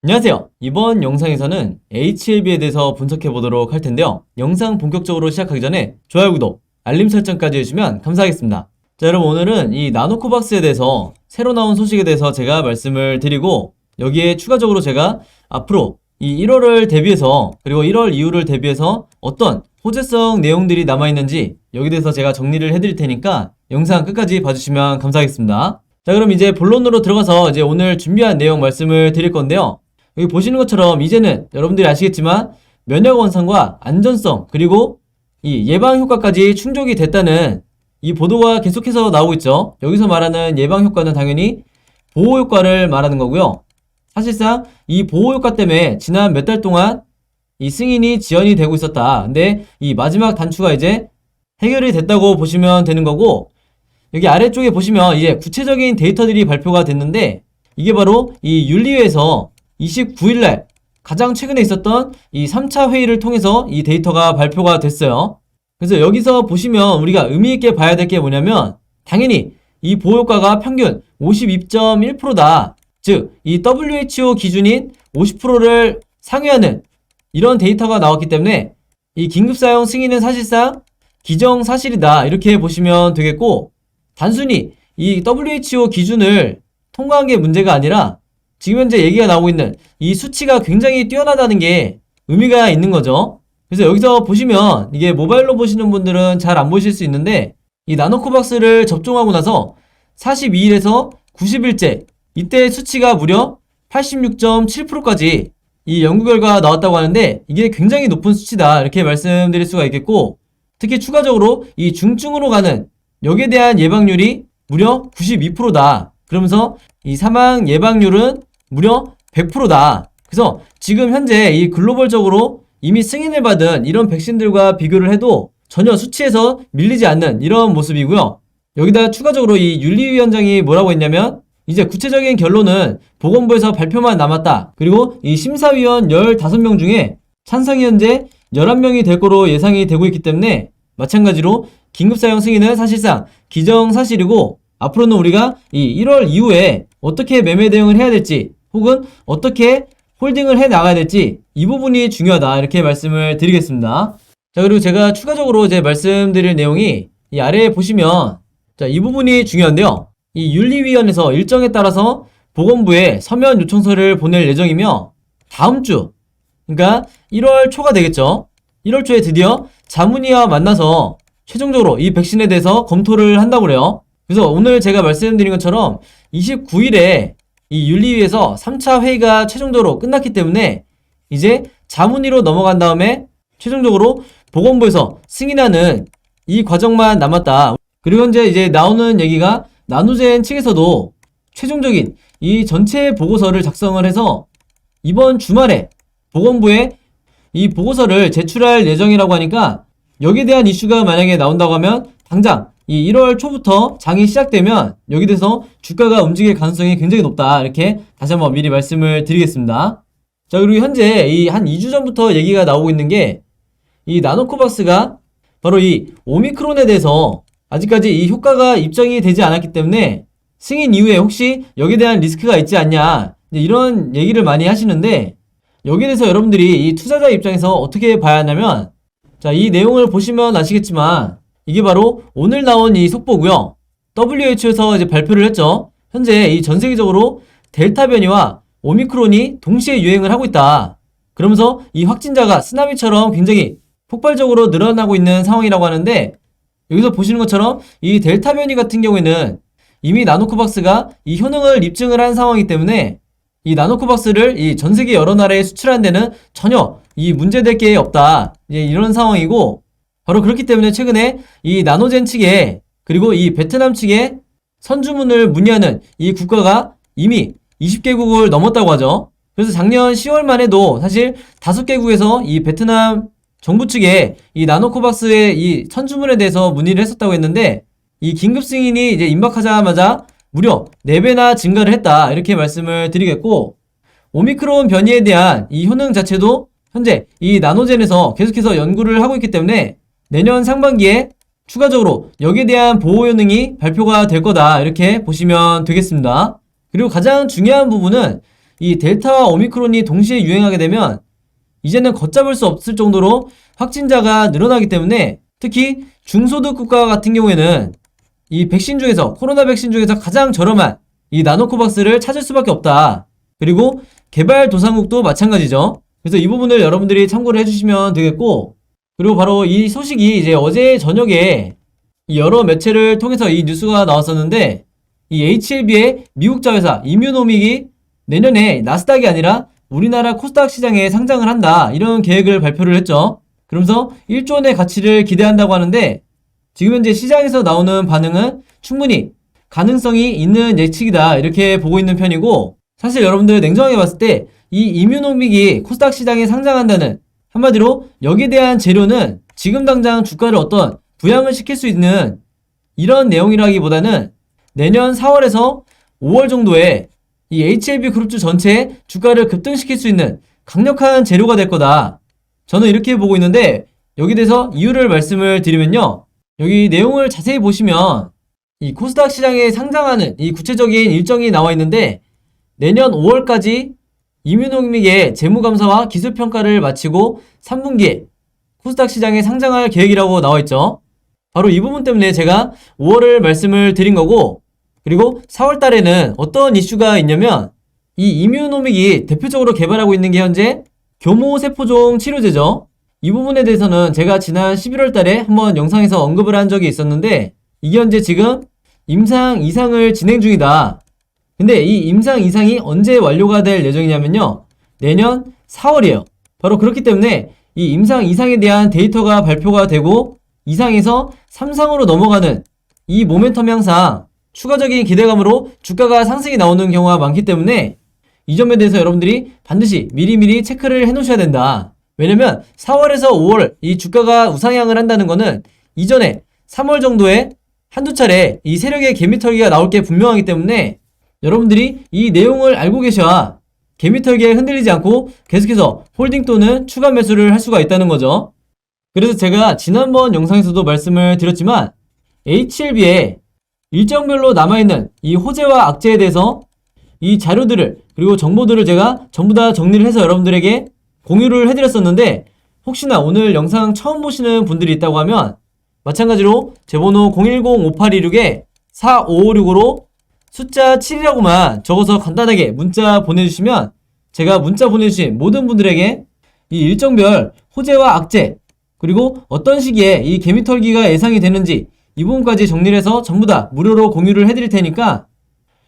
안녕하세요. 이번 영상에서는 HLB에 대해서 분석해 보도록 할 텐데요. 영상 본격적으로 시작하기 전에 좋아요, 구독, 알림 설정까지 해주시면 감사하겠습니다. 자, 여러분, 오늘은 이 나노코박스에 대해서 새로 나온 소식에 대해서 제가 말씀을 드리고, 여기에 추가적으로 제가 앞으로 이 1월을 대비해서 그리고 1월 이후를 대비해서 어떤 호재성 내용들이 남아있는지 여기에 대해서 제가 정리를 해드릴 테니까 영상 끝까지 봐주시면 감사하겠습니다. 자, 그럼 이제 본론으로 들어가서 이제 오늘 준비한 내용 말씀을 드릴 건데요. 여기 보시는 것처럼 이제는 여러분들이 아시겠지만 면역 원산과 안전성 그리고 이 예방 효과까지 충족이 됐다는 이 보도가 계속해서 나오고 있죠. 여기서 말하는 예방 효과는 당연히 보호 효과를 말하는 거고요. 사실상 이 보호 효과 때문에 지난 몇 달 동안 이 승인이 지연이 되고 있었다. 근데 이 마지막 단추가 이제 해결이 됐다고 보시면 되는 거고, 여기 아래쪽에 보시면 이제 구체적인 데이터들이 발표가 됐는데, 이게 바로 이 윤리위에서 29일날 가장 최근에 있었던 이 3차 회의를 통해서 이 데이터가 발표가 됐어요. 그래서 여기서 보시면 우리가 의미있게 봐야 될 게 뭐냐면, 당연히 이 보호효과가 평균 52.1%다. 즉, 이 WHO 기준인 50%를 상회하는 이런 데이터가 나왔기 때문에 이 긴급사용 승인은 사실상 기정사실이다. 이렇게 보시면 되겠고, 단순히 이 WHO 기준을 통과한 게 문제가 아니라 지금 현재 얘기가 나오고 있는 이 수치가 굉장히 뛰어나다는 게 의미가 있는 거죠. 그래서 여기서 보시면 이게 모바일로 보시는 분들은 잘 안 보실 수 있는데, 이 나노코박스를 접종하고 나서 42일에서 90일째 이때 수치가 무려 86.7%까지 이 연구 결과가 나왔다고 하는데, 이게 굉장히 높은 수치다 이렇게 말씀드릴 수가 있겠고, 특히 추가적으로 이 중증으로 가는 여기에 대한 예방률이 무려 92%다. 그러면서 이 사망 예방률은 무려 100%다. 그래서 지금 현재 이 글로벌적으로 이미 승인을 받은 이런 백신들과 비교를 해도 전혀 수치에서 밀리지 않는 이런 모습이고요. 여기다 추가적으로 이 윤리위원장이 뭐라고 했냐면, 이제 구체적인 결론은 보건부에서 발표만 남았다. 그리고 이 심사위원 15명 중에 찬성이 현재 11명이 될 거로 예상이 되고 있기 때문에 마찬가지로 긴급사용 승인은 사실상 기정사실이고, 앞으로는 우리가 이 1월 이후에 어떻게 매매 대응을 해야 될지 혹은 어떻게 홀딩을 해 나가야 될지 이 부분이 중요하다 이렇게 말씀을 드리겠습니다. 자, 그리고 제가 추가적으로 이제 말씀드릴 내용이 이 아래에 보시면, 자, 이 부분이 중요한데요. 이 윤리위원회에서 일정에 따라서 보건부에 서면 요청서를 보낼 예정이며, 다음 주, 그러니까 1월 초가 되겠죠. 1월 초에 드디어 자문위와 만나서 최종적으로 이 백신에 대해서 검토를 한다고 그래요. 그래서 오늘 제가 말씀드린 것처럼 29일에 이 윤리위에서 3차 회의가 최종적으로 끝났기 때문에 이제 자문위로 넘어간 다음에 최종적으로 보건부에서 승인하는 이 과정만 남았다. 그리고 현재 이제 나오는 얘기가 나노젠 측에서도 최종적인 이 전체 보고서를 작성을 해서 이번 주말에 보건부에 이 보고서를 제출할 예정이라고 하니까, 여기에 대한 이슈가 만약에 나온다고 하면 당장 이 1월 초부터 장이 시작되면 여기 대해서 주가가 움직일 가능성이 굉장히 높다. 이렇게 다시 한번 미리 말씀을 드리겠습니다. 자, 그리고 현재 이 한 2주 전부터 얘기가 나오고 있는 게, 이 나노코박스가 바로 이 오미크론에 대해서 아직까지 이 효과가 입증이 되지 않았기 때문에 승인 이후에 혹시 여기에 대한 리스크가 있지 않냐 이런 얘기를 많이 하시는데, 여기에 대해서 여러분들이 이 투자자 입장에서 어떻게 봐야 하냐면, 자, 이 내용을 보시면 아시겠지만 이게 바로 오늘 나온 이 속보고요. WHO에서 이제 발표를 했죠. 현재 이 전 세계적으로 델타 변이와 오미크론이 동시에 유행을 하고 있다. 그러면서 이 확진자가 쓰나미처럼 굉장히 폭발적으로 늘어나고 있는 상황이라고 하는데, 여기서 보시는 것처럼 이 델타 변이 같은 경우에는 이미 나노코박스가 이 효능을 입증을 한 상황이기 때문에 이 나노코박스를 이 전 세계 여러 나라에 수출한 데는 전혀 이 문제될 게 없다. 이런 상황이고, 바로 그렇기 때문에 최근에 이 나노젠 측에 그리고 이 베트남 측에 선주문을 문의하는 이 국가가 이미 20개국을 넘었다고 하죠. 그래서 작년 10월만 해도 사실 5개국에서 이 베트남 정부 측에 이 나노코박스의 이 선주문에 대해서 문의를 했었다고 했는데, 이 긴급 승인이 이제 임박하자마자 무려 4배나 증가를 했다. 이렇게 말씀을 드리겠고, 오미크론 변이에 대한 이 효능 자체도 현재 이 나노젠에서 계속해서 연구를 하고 있기 때문에 내년 상반기에 추가적으로 여기에 대한 보호 효능이 발표가 될 거다. 이렇게 보시면 되겠습니다. 그리고 가장 중요한 부분은 이 델타와 오미크론이 동시에 유행하게 되면 이제는 걷잡을 수 없을 정도로 확진자가 늘어나기 때문에 특히 중소득 국가 같은 경우에는 이 백신 중에서 코로나 백신 중에서 가장 저렴한 이 나노코박스를 찾을 수밖에 없다. 그리고 개발도상국도 마찬가지죠. 그래서 이 부분을 여러분들이 참고를 해주시면 되겠고, 그리고 바로 이 소식이 이제 어제 저녁에 여러 매체를 통해서 이 뉴스가 나왔었는데, 이 HLB의 미국 자회사 이뮤노믹이 내년에 나스닥이 아니라 우리나라 코스닥 시장에 상장을 한다, 이런 계획을 발표를 했죠. 그러면서 1조 원의 가치를 기대한다고 하는데, 지금 현재 시장에서 나오는 반응은 충분히 가능성이 있는 예측이다, 이렇게 보고 있는 편이고, 사실 여러분들 냉정하게 봤을 때 이 이뮤노믹이 코스닥 시장에 상장한다는, 한마디로 여기에 대한 재료는 지금 당장 주가를 어떤 부양을 시킬 수 있는 이런 내용이라기보다는 내년 4월에서 5월 정도에 이 HLB 그룹주 전체의 주가를 급등시킬 수 있는 강력한 재료가 될 거다. 저는 이렇게 보고 있는데, 여기 대해서 이유를 말씀을 드리면요, 여기 내용을 자세히 보시면 이 코스닥 시장에 상장하는 이 구체적인 일정이 나와 있는데, 내년 5월까지 이뮤노믹의 재무감사와 기술평가를 마치고 3분기에 코스닥 시장에 상장할 계획이라고 나와 있죠. 바로 이 부분 때문에 제가 5월을 말씀을 드린 거고, 그리고 4월 달에는 어떤 이슈가 있냐면 이 이뮤노믹이 대표적으로 개발하고 있는 게 현재 교모세포종 치료제죠. 이 부분에 대해서는 제가 지난 11월 달에 한번 영상에서 언급을 한 적이 있었는데, 이게 현재 지금 임상 2상을 진행 중이다. 근데 이 임상 2상이 언제 완료가 될 예정이냐면요, 내년 4월이에요. 바로 그렇기 때문에 이 임상 2상에 대한 데이터가 발표가 되고 2상에서 3상으로 넘어가는 이 모멘텀 향상, 추가적인 기대감으로 주가가 상승이 나오는 경우가 많기 때문에 이 점에 대해서 여러분들이 반드시 미리미리 체크를 해 놓으셔야 된다. 왜냐면 4월에서 5월 이 주가가 우상향을 한다는 거는 이전에 3월 정도에 한두 차례 이 세력의 개미털기가 나올 게 분명하기 때문에 여러분들이 이 내용을 알고 계셔야 개미털기에 흔들리지 않고 계속해서 홀딩 또는 추가 매수를 할 수가 있다는 거죠. 그래서 제가 지난번 영상에서도 말씀을 드렸지만 HLB에 일정별로 남아있는 이 호재와 악재에 대해서 이 자료들을, 그리고 정보들을 제가 전부 다 정리를 해서 여러분들에게 공유를 해드렸었는데, 혹시나 오늘 영상 처음 보시는 분들이 있다고 하면 마찬가지로 제 번호 010-5826-4556으로 숫자 7이라고만 적어서 간단하게 문자 보내주시면 제가 문자 보내주신 모든 분들에게 이 일정별 호재와 악재, 그리고 어떤 시기에 이 개미털기가 예상이 되는지 이 부분까지 정리를 해서 전부 다 무료로 공유를 해드릴 테니까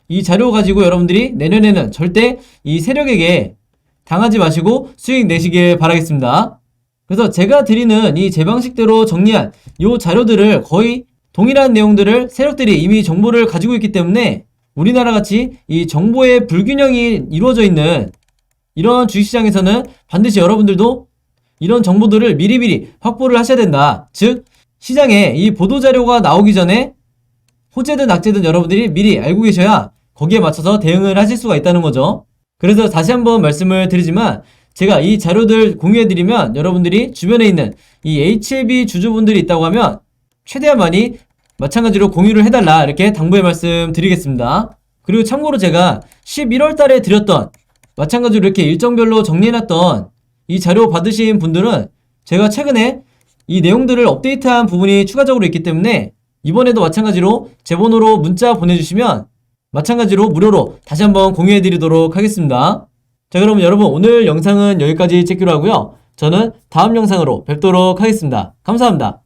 이 자료 가지고 여러분들이 내년에는 절대 이 세력에게 당하지 마시고 수익 내시길 바라겠습니다. 그래서 제가 드리는 이 제 방식대로 정리한 이 자료들을 거의 동일한 내용들을 세력들이 이미 정보를 가지고 있기 때문에 우리나라 같이 이 정보의 불균형이 이루어져 있는 이런 주식시장에서는 반드시 여러분들도 이런 정보들을 미리미리 확보를 하셔야 된다. 즉 시장에 이 보도자료가 나오기 전에 호재든 악재든 여러분들이 미리 알고 계셔야 거기에 맞춰서 대응을 하실 수가 있다는 거죠. 그래서 다시 한번 말씀을 드리지만 제가 이 자료들 공유해드리면 여러분들이 주변에 있는 이 HLB 주주분들이 있다고 하면 최대한 많이 마찬가지로 공유를 해달라, 이렇게 당부의 말씀 드리겠습니다. 그리고 참고로 제가 11월 달에 드렸던 마찬가지로 이렇게 일정별로 정리해놨던 이 자료 받으신 분들은 제가 최근에 이 내용들을 업데이트한 부분이 추가적으로 있기 때문에 이번에도 마찬가지로 제 번호로 문자 보내주시면 마찬가지로 무료로 다시 한번 공유해드리도록 하겠습니다. 자, 그럼 여러분 오늘 영상은 여기까지 찍기로 하고요. 저는 다음 영상으로 뵙도록 하겠습니다. 감사합니다.